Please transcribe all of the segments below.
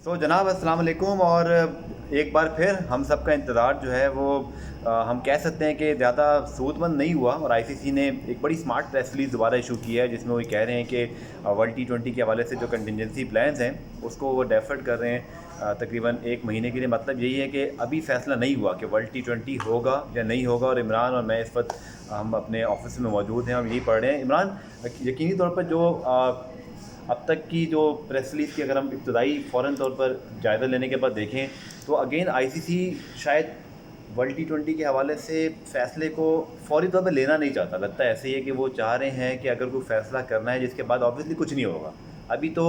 जनाब अस्सलाम वालेकुम। और एक बार फिर हम सब का इंतज़ार जो है वो हम कह सकते हैं कि ज़्यादा सूदमंद नहीं हुआ, और आईसीसी ने एक बड़ी स्मार्ट प्रेस रिलीज़ दोबारा इशू की है, जिसमें वो कह रहे हैं कि वर्ल्ड टी20 के हवाले से जो कंटिजेंसी प्लान्स हैं उसको वो डेफर्ड कर रहे हैं तकरीबन एक महीने के लिए। मतलब यही है कि अभी फ़ैसला नहीं हुआ कि वर्ल्ड टी20 होगा या नहीं होगा। और इमरान और मैं इस वक्त हम अपने ऑफिस में मौजूद हैं और यही पढ़ रहे हैं। इमरान, यकीनी तौर पर जो अब तक की जो प्रेस रिलीज़ की अगर हम इब्तदाई फ़ौरन तौर पर जायज़ा लेने के बाद देखें तो अगेन आईसीसी शायद वर्ल्ड टी20 के हवाले से फ़ैसले को फौरी तौर पर लेना नहीं चाहता। लगता है ऐसे ही है कि वो चाह रहे हैं कि अगर कोई फ़ैसला करना है जिसके बाद ऑब्वियसली कुछ नहीं होगा। अभी तो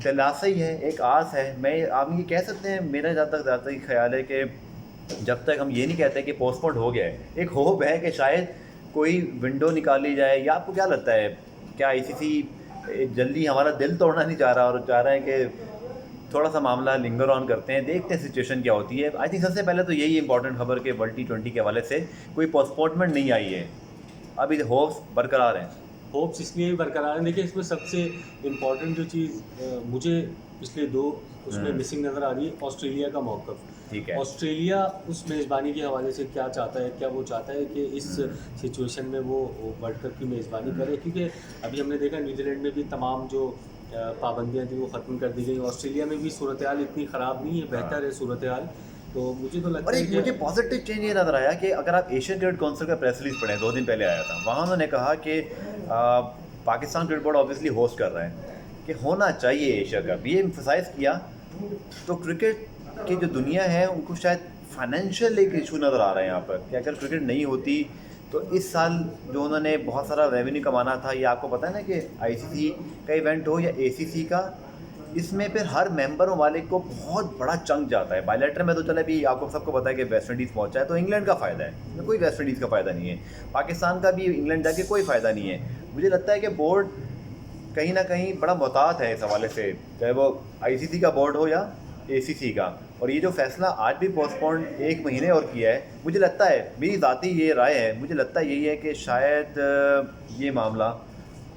दिलासा ही है, एक आस है। मैं आप ये कह सकते हैं, मेरा जहाँ तक ज़्यादा ही ख्याल है कि जब तक हम ये नहीं कहते कि पोस्टपोन्ड हो गया है, एक होप है कि शायद कोई विंडो निकाली जाए। या आपको क्या लगता है, क्या आईसीसी जल्दी हमारा दिल तोड़ना नहीं चाह रहा और चाह रहा है कि थोड़ा सा मामला लिंगर ऑन करते हैं, देखते हैं सिचुएशन क्या होती है? आई थिंक सबसे पहले तो यही इंपॉर्टेंट खबर कि वर्ल्ड टी20 के हवाले से कोई पोस्टपोनमेंट नहीं आई है, अभी होप्स बरकरार हैं। होप्स इसलिए भी बरकरार है। देखिए, इसमें सबसे इम्पॉर्टेंट जो चीज़ मुझे पिछले दो उसमें मिसिंग नज़र आ रही है, ऑस्ट्रेलिया का मौक़िफ़। ठीक है। ऑस्ट्रेलिया उस मेज़बानी के हवाले से क्या चाहता है, क्या वो चाहता है कि इस सिचुएशन में वो वर्ल्ड कप की मेज़बानी करे? क्योंकि अभी हमने देखा न्यूजीलैंड में भी तमाम जो पाबंदियाँ थी वो ख़त्म कर दी गई। ऑस्ट्रेलिया में भी सूरत हाल इतनी ख़राब नहीं है, बेहतर है सूरत हाल। तो मुझे तो और लगता है एक कि मुझे पॉजिटिव चेंज ये नज़र आया कि अगर आप एशियन क्रिकेट काउंसिल का प्रेस रिलीज पढ़ें, 2 दिन पहले आया था, वहाँ उन्होंने कहा कि Pakistan cricket board obviously host कर रहे हैं कि होना चाहिए एशिया कप। ये एम्फसाइज़ किया। तो क्रिकेट की जो दुनिया है उनको शायद फाइनेंशियल एक इशू नज़र आ रहा है यहाँ पर कि अगर क्रिकेट नहीं होती तो इस साल जो उन्होंने बहुत सारा रेवेन्यू कमाना था, ये आपको पता है ना कि आईसीसी का इवेंट हो या एसीसी का, इसमें फिर हर मेंबर ममालिक को बहुत बड़ा चंक जाता है। बायलैटर में तो चले भी आपको सबको पता है कि वेस्ट इंडीज़ पहुंचा है तो इंग्लैंड का फ़ायदा है, इसमें कोई वेस्ट इंडीज़ का फ़ायदा नहीं है। पाकिस्तान का भी इंग्लैंड जाके कोई फ़ायदा नहीं है। मुझे लगता है कि बोर्ड कहीं ना कहीं बड़ा मोहतात है इस हवाले से, चाहे वो आईसीसी का बोर्ड हो या एसीसी का। और ये जो फैसला आज भी पोस्टपोन एक महीने और किया है, मुझे लगता है, मेरी ज़ाती ये राय है, मुझे लगता है यही है कि शायद ये मामला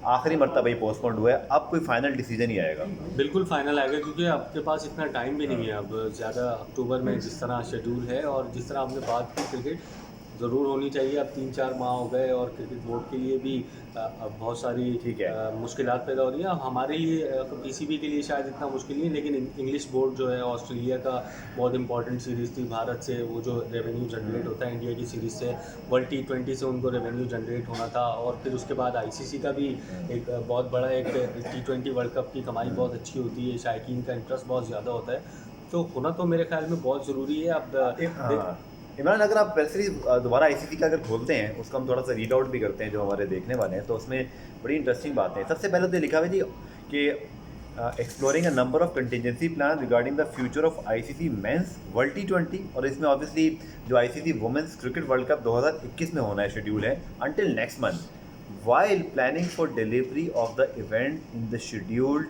आखिरी मरतबा ही पोस्टपोन्ड हुआ है, अब कोई फाइनल डिसीजन ही आएगा। बिल्कुल फाइनल आएगा, क्योंकि आपके पास इतना टाइम भी नहीं है अब ज़्यादा। अक्टूबर में जिस तरह शेड्यूल है और जिस तरह आपने बात की, क्रिकेट ज़रूर होनी चाहिए। अब 3-4 माह हो गए और क्रिकेट बोर्ड के लिए भी अब बहुत सारी ठीक है। मुश्किलात पैदा हो रही हैं। अब हमारे लिए पीसीबी के लिए शायद इतना मुश्किल नहीं है, लेकिन इंग्लिश बोर्ड जो है, ऑस्ट्रेलिया का बहुत इंपॉर्टेंट सीरीज़ थी भारत से, वो जो रेवेन्यू जनरेट होता है इंडिया की सीरीज़ से, वर्ल्ड टी20 से उनको रेवेन्यू जनरेट होना था। और फिर उसके बाद आईसीसी का भी एक बहुत बड़ा एक टी20 वर्ल्ड कप की कमाई बहुत अच्छी होती है, शायकीन का इंटरेस्ट बहुत ज़्यादा होता है, तो होना तो मेरे ख्याल में बहुत ज़रूरी है। अब इमरान, अगर आप वेब सीरीज दोबारा आईसीसी का अगर खोलते हैं, उसको हम थोड़ा सा रीड आउट भी करते हैं जो हमारे देखने वाले हैं, तो उसमें बड़ी इंटरेस्टिंग बातें हैं। सबसे पहले तो लिखा हुआ जी कि exploring a number of contingency plan regarding the future of ICC men's world टी20। और इसमें ऑब्वियसली जो ICC women's cricket world cup 2021 में होना है शेड्यूल है until next month, while planning for delivery of the event in the scheduled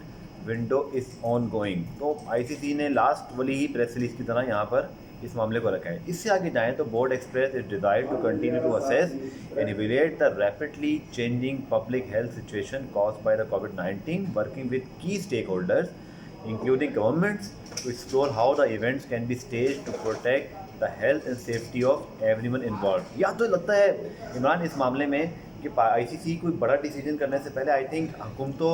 window is ongoing. तो ICC ने लास्ट वाली ही प्रेस रिलीज की तरह यहाँ पर इस मामले को रखा है। इससे आगे जाएं तो board express is desire to continue to assess and evaluate the rapidly changing public health situation caused by the कोविड-19, working with key stakeholders including governments to explore how the events can be stage to protect the health and safety of everyone involve. या तो लगता है इमरान इस मामले में कि ICC कोई बड़ा डिसीजन करने से पहले आई थिंक हुकूमतों,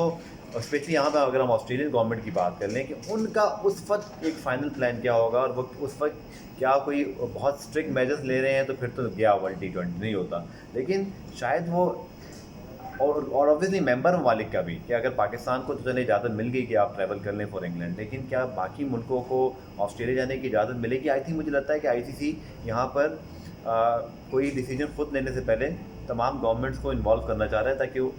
स्पेशली यहाँ पर अगर हम ऑस्ट्रेलियन गवर्नमेंट की बात कर लें, कि उनका उस वक्त एक फ़ाइनल प्लान क्या होगा, और वो उस वक्त क्या कोई बहुत स्ट्रिक्ट मेजर्स ले रहे हैं तो फिर तो गया वर्ल्ड टी20 नहीं होता। लेकिन शायद वो और ऑब्वियसली मेंबर ममालिक का भी, कि अगर पाकिस्तान को तो चले इजाज़त मिल गई कि आप ट्रैवल कर लें फॉर इंग्लैंड, लेकिन क्या बाकी मुल्कों को ऑस्ट्रेलिया जाने की इजाज़त मिलेगी? आई थिंक मुझे लगता है कि आईसीसी यहाँ पर कोई डिसीजन खुद लेने से पहले तमाम गवर्नमेंट्स को इन्वॉल्व करना चाह रहा है ताकि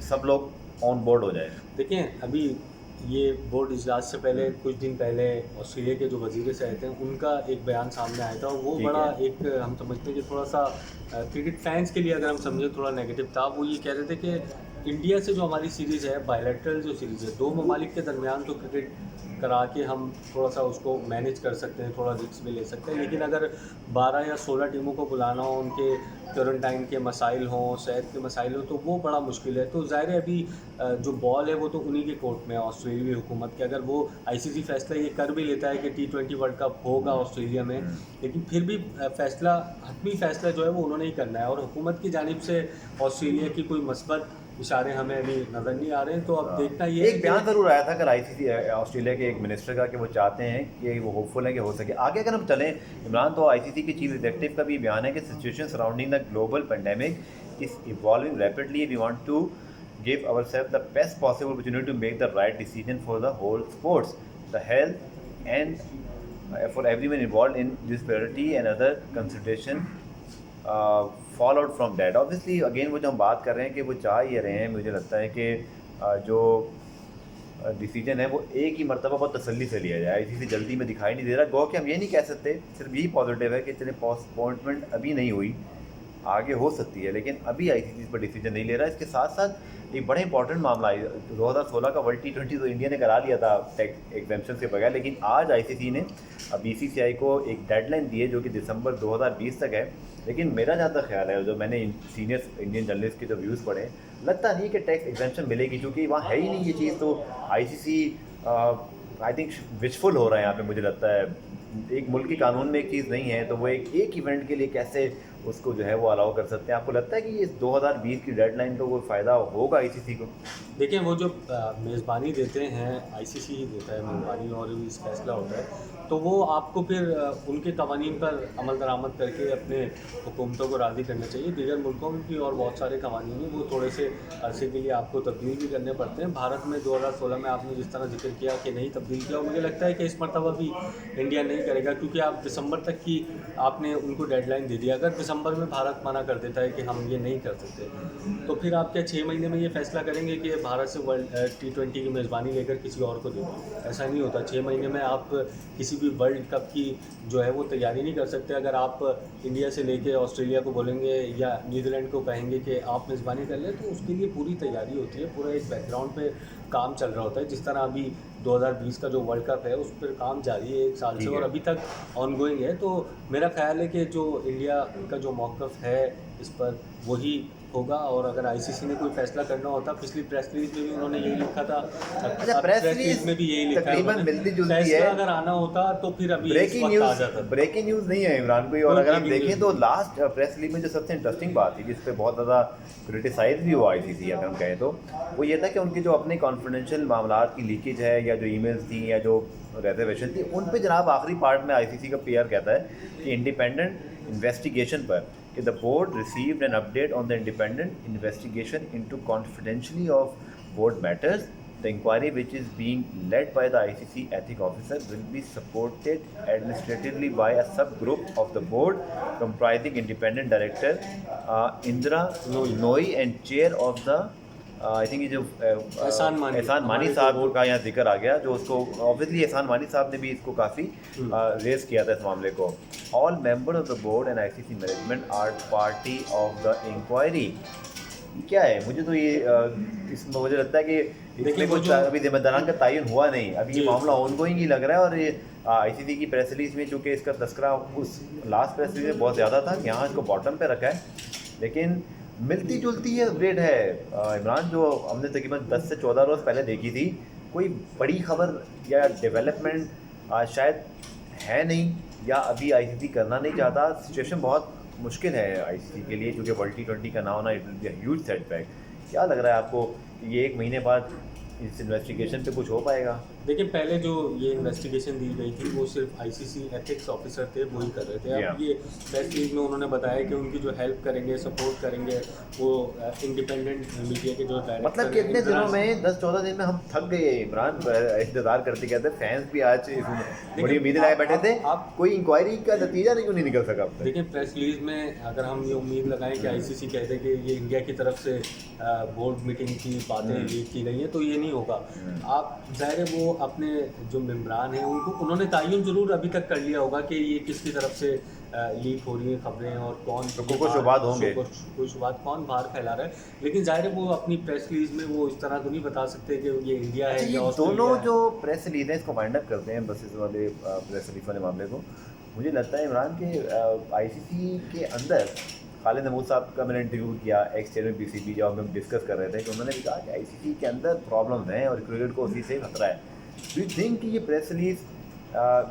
सब लोग ऑन बोर्ड हो जाए। देखें, अभी ये बोर्ड इजलास से पहले कुछ दिन पहले ऑस्ट्रेलिया के जो वजीर सेहत हैं उनका एक बयान सामने आया था, और वो बड़ा एक हम समझते हैं कि थोड़ा सा क्रिकेट फैंस के लिए अगर हम समझें थोड़ा नेगेटिव था। वो ये कह रहे थे कि इंडिया से जो हमारी सीरीज़ है, बायलैटरल जो सीरीज़ है, दो ममालिक के दरमियान तो क्रिकेट करा के हम थोड़ा सा उसको मैनेज कर सकते हैं, थोड़ा रिस्क भी ले सकते हैं। लेकिन अगर 12 या 16 टीमों को बुलाना हो, उनके क्वारंटाइन के मसाइल हों, सेहत के मसाइल हों, तो वो बड़ा मुश्किल है। तो ज़ाहिर है अभी जो बॉल है वो तो उन्हीं के कोर्ट में है, ऑस्ट्रेलियाई हुकूमत के। अगर वो आईसीसी फैसला ये कर भी लेता है कि T20 वर्ल्ड कप होगा ऑस्ट्रेलिया में, लेकिन फिर भी फैसला, हतमी फैसला जो है वो उन्होंने ही करना है। और हुकूमत की जानिब से ऑस्ट्रेलिया की कोई मस्बत इशारे हमें अभी नज़र नहीं आ रहे हैं। तो अब देखना ये एक बयान ज़रूर आया था कल आईसीसी ऑस्ट्रेलिया के एक मिनिस्टर का कि वो चाहते हैं कि वो होपफुल है कि हो सके आगे। अगर हम चलें इमरान, तो आईसीसी के चीफ एग्जीक्यूटिव का भी बयान है कि situation surrounding the global pandemic is evolving rapidly, we want to give ourselves the best possible opportunity to make the right decision for the whole sports, the health and for everyone involved in this priority and other consideration fall out from that. Obviously again वो जो हम बात कर रहे हैं कि वो चाह ये रहे हैं, मुझे लगता है कि जो डिसीजन है वो एक ही मरतबा बहुत तसल्ली से लिया जाए। इसी से जल्दी में दिखाई नहीं दे रहा। गो कि हम ये नहीं कह सकते, सिर्फ यही पॉजिटिव है कि चले पोस्टपोनमेंट अभी नहीं हुई, आगे हो सकती है, लेकिन अभी आईसीसी इस पर डिसीजन नहीं ले रहा है। इसके साथ साथ एक बड़ा इंपॉर्टेंट मामला है, 2016 का वर्ल्ड T20 तो इंडिया ने करा लिया था टैक्स एग्जेम्पशन के बगैर, लेकिन आज आईसीसी ने बीसीसीआई को एक डेडलाइन दी है जो कि दिसंबर 2020 तक है। लेकिन मेरा जहाँ तक ख्याल है, जो मैंने सीनियर इंडियन जर्नलिस्ट के जो व्यूज़ पढ़े, लगता नहीं कि टैक्स एग्जेम्पशन मिलेगी, क्योंकि वहाँ है ही नहीं ये चीज़। तो आईसीसी आई थिंक विशफुल हो रहा है यहाँ पे, मुझे लगता है। एक मुल्क के कानून में एक चीज़ नहीं है तो वो एक इवेंट के लिए कैसे उसको जो है वो अलाउ कर सकते हैं। आपको लगता है कि इस 2020 की डेडलाइन को कोई फ़ायदा होगा आईसीसी को? देखिए, वो जो मेज़बानी देते हैं, आईसीसी ही देता है मेज़बानी और इस फैसला होता है, तो वो आपको फिर उनके कवानीन पर अमल दरामद करके अपने हुकूमतों को राज़ी करना चाहिए। दीगर मुल्कों में भी और बहुत सारे कवानीन हैं, वो थोड़े से अरसे के लिए आपको तब्दील भी करने पड़ते हैं। भारत में 2016 में आपने जिस तरह जिक्र किया कि नहीं तब्दील किया, मुझे लगता है कि इस मरतबा भी इंडिया नहीं करेगा, क्योंकि आप दिसंबर तक की आपने उनको डेडलाइन दे दी। अगर दिसंबर में भारत मना कर देता है कि हम ये नहीं कर सकते, तो फिर आप क्या 6 महीने में ये फैसला करेंगे कि भारत से वर्ल्ड T20 की मेज़बानी लेकर किसी और को दें? ऐसा नहीं होता। 6 महीने में आप किसी भी वर्ल्ड कप की जो है वो तैयारी नहीं कर सकते। अगर आप इंडिया से लेके ऑस्ट्रेलिया को बोलेंगे या न्यूजीलैंड को कहेंगे कि आप मेज़बानी कर लें, तो उसके लिए पूरी तैयारी होती है, पूरा एक बैकग्राउंड पे काम चल रहा होता है। जिस तरह अभी 2020 का जो वर्ल्ड कप है उस पर काम जारी है 1 साल से और अभी तक ऑनगोइंग है। तो मेरा ख्याल है कि जो इंडिया का जो मौक़िफ़ है इस पर वही होगा। और अगर आईसीसी ने कोई फैसला करना होता, पिछली प्रेस रिलीज में भी उन्होंने यही लिखा था, अच्छा, प्रेस रिलीज में भी यही लिखा तकरीबन मिलती जुलती है। फैसला अगर आना होता तो फिर अभी ब्रेकिंग न्यूज़ नहीं है इमरान कोई। और अगर हम देखें तो लास्ट प्रेस रिलीज में जो सबसे इंटरेस्टिंग बात थी, जिस पे बहुत ज़्यादा क्रिटिसाइज भी हुआ आईसीसी, अगर हम कहें तो वो ये था कि उनके जो अपने कॉन्फिडेंशियल मामलात की लीकेज है या जो ईमेल्स थी या जो रिजर्वेशन थी, उन पे जनाब आखिरी पार्ट में आईसीसी का पीआर कहता है कि इंडिपेंडेंट इन्वेस्टिगेशन पर कि the board received an update on the independent investigation into confidentially of board matters. The inquiry, which is being led by the ICC ethics officer, will be supported administratively by a subgroup of the board comprising independent director Indra Nooyi and chair of the I think ये जो एहसान मानी साहब का यहाँ जिक्र आ गया, जो उसको ऑब्वियसली एहसान मानी साहब ने भी इसको काफ़ी रेस किया था इस मामले को। All member of the board and ICC management are party of the inquiry. क्या है, मुझे तो ये इसमें मुझे लगता है कि इसमें कुछ अभी जिम्मेदारान का तयन हुआ नहीं, अभी ये मामला ऑनगोइंग ही लग रहा है। और ये आईसीसी की प्रेस रिलीज में चूँकि इसका तस्करा उस लास्ट प्रेस रिलीज में बहुत ज़्यादा था, यहाँ इसको बॉटम पे रखा है, लेकिन मिलती जुलती है अपडेट है इमरान, जो हमने तकरीबन 10 से 14 रोज़ पहले देखी थी। कोई बड़ी खबर या डेवलपमेंट शायद है नहीं, या अभी आईसीसी करना नहीं चाहता। सिचुएशन बहुत मुश्किल है आईसीसी के लिए, क्योंकि वर्ल्ड T20 का ना होना it will be a huge setback. क्या लग रहा है आपको ये 1 महीने बाद इस इन्वेस्टिगेशन पे कुछ हो पाएगा? देखिए, पहले जो ये इन्वेस्टिगेशन दी गई थी वो सिर्फ आईसीसी एथिक्स ऑफिसर थे, वो ही कर रहे थे। अब ये प्रेस रिलीज में उन्होंने बताया कि उनकी जो हेल्प करेंगे, सपोर्ट करेंगे, वो इंडिपेंडेंट मीडिया के जो डायरेक्टर, मतलब कितने दिनों में 10-14 दिन में हम थक गए इमरान, इंतजार करते कहते। फैंस भी आज बड़ी उम्मीदें लगाए बैठे थे, आप कोई इंक्वायरी का नतीजा नहीं निकल सका। देखिए, प्रेस रिलीज में अगर हम ये उम्मीद लगाएं कि आईसीसी कहते कि ये इंडिया की तरफ से बोर्ड मीटिंग की बातें लीक की गई हैं, तो ये नहीं होगा। आप ज़ाहिर है वो वो अपने जो मेम्बरान हैं उनको उन्होंने तायुन ज़रूर अभी तक कर लिया होगा कि ये किसकी तरफ से लीक हो रही हैं खबरें और कौन कुछ शुबात होंगे, कुछ शुबात कौन बाहर फैला रहा है। लेकिन ज़ाहिर है वो अपनी प्रेस रिलीज में वो इस तरह तो नहीं बता सकते कि ये इंडिया है ये या दोनों ऑस्ट्रेलिया है। जो प्रेस रिलीज है इसको वाइंड अप करते हैं बसेस वाले प्रेस रिलीज वाले मामले को। मुझे लगता है इमरान के आईसीसी के अंदर खालिद महमूद साहब का मैंने इंटरव्यू किया, एक्स चेयरमैन पीसीबी, जब हम डिस्कस कर रहे थे कि उन्होंने भी कहा कि आईसीसी के अंदर प्रॉब्लम्स हैं और क्रिकेट को उसी से खतरा है। डू यू थिंक कि ये प्रेस रिलीज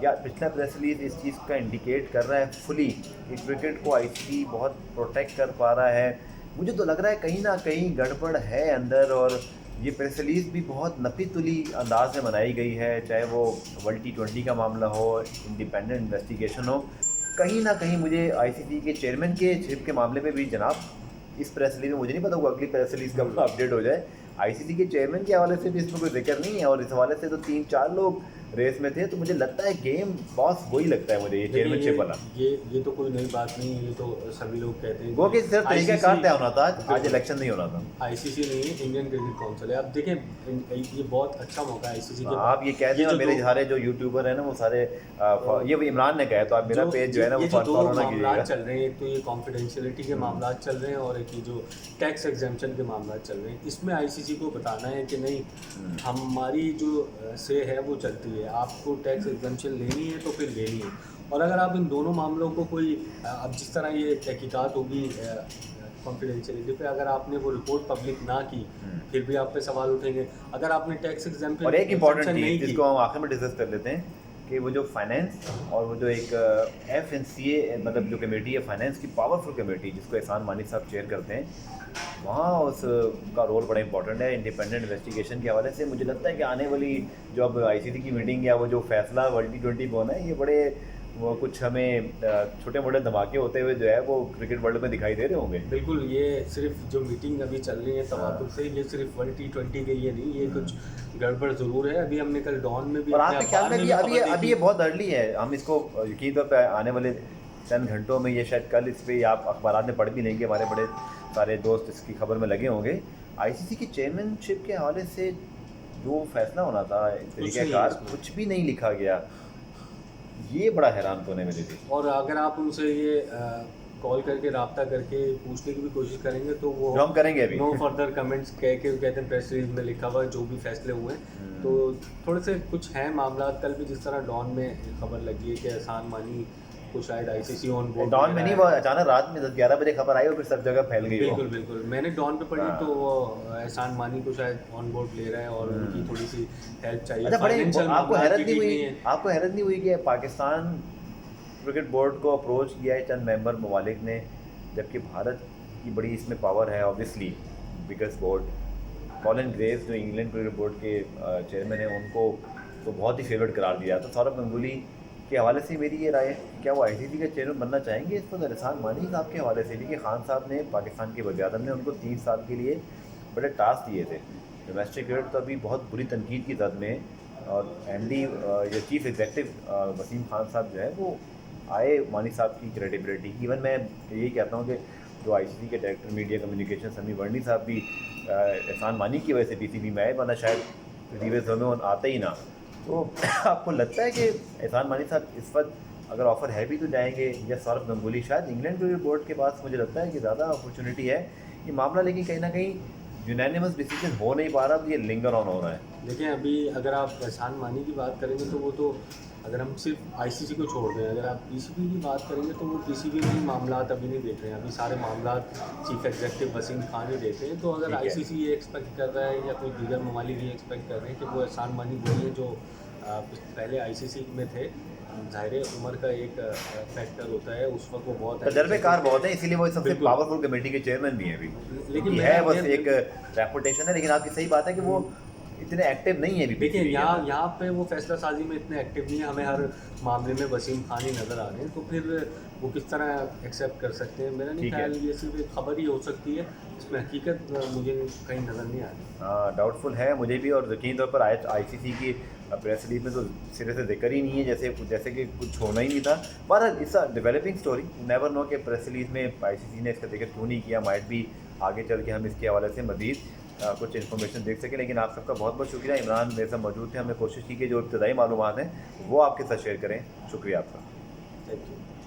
या पिछला प्रेस रिलीज इस चीज़ का इंडिकेट कर रहा है फुली कि क्रिकेट को आईसीसी बहुत प्रोटेक्ट कर पा रहा है? मुझे तो लग रहा है कहीं ना कहीं गड़बड़ है अंदर, और ये प्रेस रिलीज भी बहुत नपी तुली अंदाज में बनाई गई है, चाहे वो वर्ल्ड T20 का मामला हो, इंडिपेंडेंट इन्वेस्टिगेशन हो। कहीं ना कहीं मुझे आईसीसी के चेयरमैन के छिप के मामले में भी जनाब इस प्रेस रिलीज में, मुझे नहीं पता होगा अगली प्रेस रिलीज कब अपडेट हो जाए, आईसीसी के चेयरमैन के हवाले से भी इसमें कोई जिक्र नहीं है, और इस हवाले से तो 3-4 लोग रेस में थे। तो मुझे लगता है गेम बॉस वही लगता है मुझे, ये चेयरमैनशिप वाला। ये तो कोई नई बात नहीं है, ये तो सभी लोग कहते हैं वो कि सिर्फ तरीका कार तय होना था, आज इलेक्शन नहीं होना था। आईसीसी नहीं है, इंडियन क्रिकेट काउंसिल है। अब देखें ये बहुत अच्छा मौका है आईसीसी के आप ये कह दें, मेरे सारे जो यूट्यूबर हैं ना वो सारे ये इमरान ने कहा है, तो आप मेरा पेज जो है ना वो फॉलो ना कीजिएगा। चल रहे हैं, एक तो ये कॉन्फिडेंशियलिटी के मामला चल रहे हैं और एक ये जो टैक्स एग्जेम्पशन के मामला चल रहे हैं। इसमें आईसीसी को बताना है कि नहीं, हमारी जो से है वो चलती है, आपको टैक्स एग्जेम्पशन लेनी है तो फिर लेनी है। और अगर आप इन दोनों मामलों को कोई अब जिस तरह ये तहकीकात होगी कॉन्फिडेंशियलिटी पे, अगर आपने वो रिपोर्ट पब्लिक ना की फिर भी आप पे सवाल उठेंगे। अगर आपने टैक्स एग्जेम्पशन और एक इम्पॉर्टेंट चीज़ जिसको हम आखिर में डिस्कस कर लेते हैं कि वो जो फाइनेंस और वो जो एक FNCA मतलब जो कमेटी है फाइनेंस की, पावरफुल कमेटी जिसको एहसान मानी साहब चेयर करते हैं, वहाँ उसका रोल बड़ा इंपॉर्टेंट है इंडिपेंडेंट इन्वेस्टिगेशन के हवाले से। मुझे लगता है कि आने वाली जो अब आईसीसी की मीटिंग या वो जो फैसला वर्ल्ड T20 को होना है, ये बड़े वो कुछ हमें छोटे मोटे धमाके होते हुए जो है वो क्रिकेट वर्ल्ड में दिखाई दे रहे होंगे। बिल्कुल, ये सिर्फ जो मीटिंग अभी चल रही है तवातुर से, ये सिर्फ वर्ल्ड T20 के लिए नहीं, ये कुछ गड़बड़ ज़रूर है। अभी हमने कल डॉन में भी, और आपके ख्याल में भी अभी ये बहुत अर्ली है, हम इसको यकीन तौर पर आने वाले चंद घंटों में, ये शायद कल इस पर आप अखबार में पढ़ भी लेंगे, हमारे बड़े सारे दोस्त इसकी खबर में लगे होंगे। आईसीसी की चेयरमैनशिप के हवाले से जो फैसला होना था, तरीक़ाकार कुछ भी नहीं लिखा गया, ये बड़ा हैरान होने मेरे लिए। और अगर आप उनसे ये कॉल करके रब्ता करके पूछने की भी कोशिश करेंगे तो वो हम करेंगे अभी नो फर्दर कमेंट्स कह के कहते हैं प्रेस रिलीज में लिखा हुआ जो भी फैसले हुए हैं। तो थोड़े से कुछ हैं मामला। कल भी जिस तरह डॉन में खबर लगी है कि एहसान मानी को शायद आईसीसी ऑन बोर्ड, डॉन में नहीं, वो अचानक रात में 10-11 बजे खबर आई और फिर सब जगह फैल गई। बिल्कुल बिल्कुल, मैंने डॉन पे पढ़ी तो वो एहसान मानी को शायद ऑन बोर्ड ले रहा है और उनकी थोड़ी सी हेल्प चाहिए। अच्छा, बड़े आपको हैरत नहीं हुई कि पाकिस्तान क्रिकेट बोर्ड को अप्रोच किया है चंद मेंबर ममालिक ने, जबकि भारत की बड़ी इसमें पावर है, obviously biggest board. Colin Graves जो इंग्लैंड क्रिकेट बोर्ड के चेयरमैन हैं, उनको तो बहुत ही फेवरेट करार दिया। तो सौरभ गंगुली के हवाले से मेरी ये राय है, क्या वो आईसीसी का चेयरमैन बनना चाहेंगे? इस पर एहसान मानी साहब के हवाले से भी कि खान साहब ने, पाकिस्तान के वज़ीर-ए-आज़म ने उनको 3 साल के लिए बड़े टास्क दिए थे। डोमेस्टिक क्रिकेट तो अभी बहुत बुरी तनकीद की जद में, और MD या चीफ एग्जीक्यूटिव वसीम खान साहब जो है वो आए मानी साहब की क्रेडिबिलिटी। इवन मैं यही कहता हूँ कि जो आईसीसी के डायरेक्टर मीडिया कम्युनिकेशन समी वर्णी साहब भी एहसान मानी की वजह से PCB में आए, वरना शायद प्रीवियस में आते ही ना। तो आपको लगता है कि एहसान मानी साहब इस वक्त अगर ऑफ़र है भी तो जाएंगे, या सौरभ गंगुली? शायद इंग्लैंड क्रिकेट बोर्ड के पास मुझे लगता है कि ज़्यादा अपॉर्चुनिटी है ये मामला, लेकिन कहीं ना कहीं यूनानिमस डिसीजन हो नहीं पा रहा, ये लिंगर ऑन हो रहा है। देखिए, अभी अगर आप एहसान मानी की बात करेंगे तो वो तो, अगर हम सिर्फ आईसीसी को छोड़ दें, अगर आप पीसीबी की बात करेंगे तो वो पीसीबी में ही मामला अभी नहीं देख रहे हैं। अभी सारे मामला चीफ एग्जीक्यूटिव वसीम खान ही देख रहे हैं। तो अगर आईसीसी ये एक्सपेक्ट कर रहा है या कोई दीगर ममालिक ये एक्सपेक्ट कर रहे हैं कि वो एहसान मानी वही है जो पहले आईसीसी में थे, ज़ाहिर उम्र का एक फैक्टर होता है, उस वक्त वो बहुत तजर्बेकार बहुत है, इसीलिए वो सबसे पावरफुल कमेटी के चेयरमैन भी हैं अभी। लेकिन है बस एक रेपुटेशन है, लेकिन आपकी सही बात है कि वो इतने एक्टिव नहीं है अभी। देखिए, यहाँ पे वो फैसला साजी में इतने एक्टिव नहीं है, हमें हर मामले में वसीम खान ही नज़र आ रहे हैं, तो फिर वो किस तरह एक्सेप्ट कर सकते हैं? मेरा नहीं ख्याल, ये सिर्फ एक खबर ही हो सकती है, इसमें हकीकत मुझे कहीं नज़र नहीं आ रही। हाँ, डाउटफुल है मुझे भी, और यकीनी तौर पर आईसीसी की प्रेस रिलीज में तो सिरे से जिक्र ही नहीं है, जैसे कि कुछ होना ही नहीं था। पर it's a developing story, never know कि प्रेस रिलीज में आईसीसी ने इसका जिक्र क्यों नहीं किया। माइट भी आगे चल के हम इसके हवाले से मज़ीद कुछ इन्फॉर्मेशन देख सकें। लेकिन आप सबका बहुत बहुत शुक्रिया, इमरान मेरे साथ मौजूद थे, हमने कोशिश की कि जो इब्तदाई मालूमात हैं वो आपके साथ शेयर करें। शुक्रिया आपका। Thank you.